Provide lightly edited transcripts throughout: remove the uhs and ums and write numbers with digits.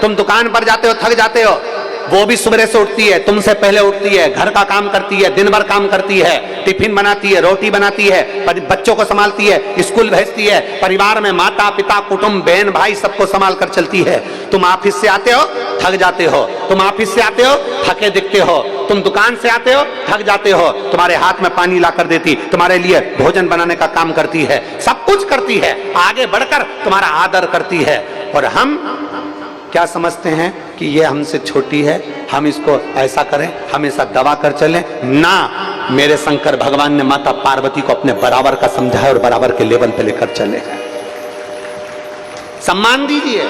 तुम दुकान पर जाते हो, थक जाते हो, वो भी सुबह से उठती है, तुमसे पहले उठती है, घर का काम करती है, दिन भर काम करती है, टिफिन बनाती है, रोटी बनाती है, बच्चों को संभालती है, स्कूल भेजती है, परिवार में माता पिता कुटुंब बहन भाई सबको संभाल कर चलती है। तुम ऑफिस से आते हो, थक जाते हो, तुम ऑफिस से आते हो, थके दिखते हो, तुम दुकान से आते हो, थक जाते हो, तुम्हारे हाथ में पानी ला कर देती, तुम्हारे लिए भोजन बनाने का काम करती है, सब कुछ करती है, आगे बढ़कर तुम्हारा आदर करती है। और हम क्या समझते हैं कि ये हमसे छोटी है, हम इसको ऐसा करें, हमेशा दबा कर चलें ना। मेरे शंकर भगवान ने माता पार्वती को अपने बराबर का समझा है और बराबर के लेवल पे लेकर चले हैं। सम्मान दीजिए।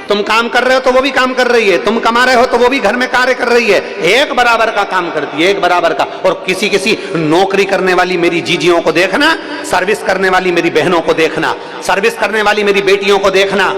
तुम काम कर रहे हो तो वो भी काम कर रही है, तुम कमा रहे हो तो वो भी घर में कार्य कर रही है, एक बराबर का काम करती है, एक बराबर का। और किसी किसी नौकरी करने वाली मेरी जीजियों को देखना, सर्विस करने वाली मेरी बहनों को देखना, सर्विस करने वाली मेरी बेटियों को देखना,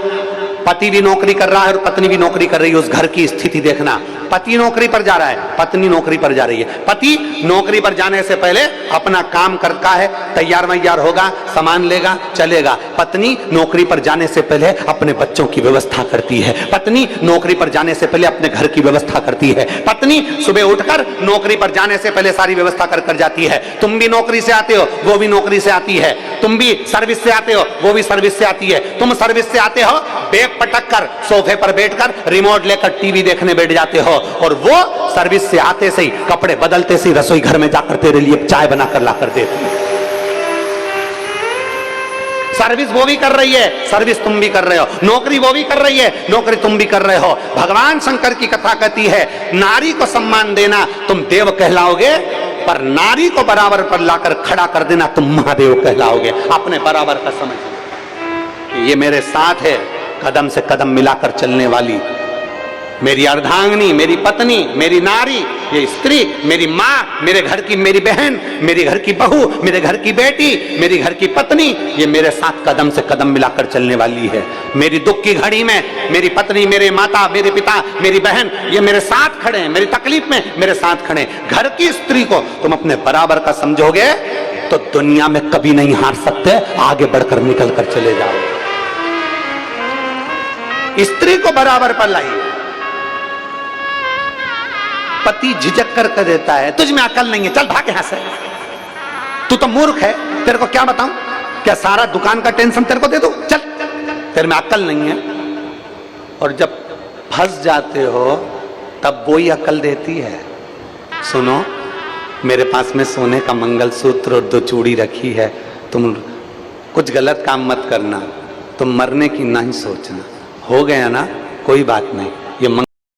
पति भी नौकरी कर रहा है और पत्नी भी नौकरी कर रही है, उस घर की स्थिति देखना। पति नौकरी पर जा रहा है, पत्नी नौकरी पर जा रही है। पति नौकरी पर जाने से पहले अपना काम करता है, तैयार वैयार होगा, सामान लेगा, चलेगा। पत्नी नौकरी पर जाने से पहले अपने बच्चों की व्यवस्था करती है, पत्नी नौकरी पर जाने से पहले अपने घर की व्यवस्था करती है, पत्नी सुबह उठकर नौकरी पर जाने से पहले सारी व्यवस्था कर जाती है। तुम भी नौकरी से आते हो, वो भी नौकरी से आती है, तुम भी सर्विस से आते हो, वो भी सर्विस से आती है। तुम सर्विस से आते हो, बैग पटक कर सोफे पर बैठकर रिमोट लेकर टीवी देखने बैठ जाते हो, और वो सर्विस से आते से ही कपड़े बदलते से रसोई घर में जाकर तेरे लिए चाय बनाकर लाकर देती है। सर्विस वो भी कर रही है, सर्विस तुम भी कर रहे हो, नौकरी वो भी कर रही है, नौकरी तुम भी कर रहे हो। भगवान शंकर की कथा कहती है, नारी को सम्मान देना तुम देव कहलाओगे, पर नारी को बराबर पर लाकर खड़ा कर देना तुम महादेव कहलाओगे। अपने बराबर का समझ, ये मेरे साथ है कदम से कदम मिलाकर चलने वाली मेरी अर्धांगिनी, मेरी पत्नी, मेरी नारी, ये स्त्री, मेरी माँ, मेरे घर की मेरी बहन, मेरे घर की बहू, मेरे घर की बेटी, मेरी घर की पत्नी, ये मेरे साथ कदम से कदम मिलाकर चलने वाली है। मेरी दुख की घड़ी में मेरी पत्नी, मेरे माता, मेरे पिता, मेरी बहन, ये मेरे साथ खड़े हैं, मेरी तकलीफ में मेरे साथ खड़े हैं। घर की स्त्री को तुम अपने बराबर का समझोगे तो दुनिया में कभी नहीं हार सकते, आगे बढ़कर निकल कर चले जाओ। स्त्री को बराबर पर लाइए। पति झिझक कर देता है, तुझ में अकल नहीं है, चल भाग यहां से, तू तो मूर्ख है, तेरे को क्या बताऊं, क्या सारा दुकान का टेंशन तेरे को दे दूं, चल, तेरे में अकल नहीं है। और जब फंस जाते हो तब वो ही अकल देती है, सुनो मेरे पास में सोने का मंगलसूत्र और 2 चूड़ी रखी है, तुम कुछ गलत काम मत करना, तुम मरने की नहीं सोचना, हो गया ना कोई बात नहीं, ये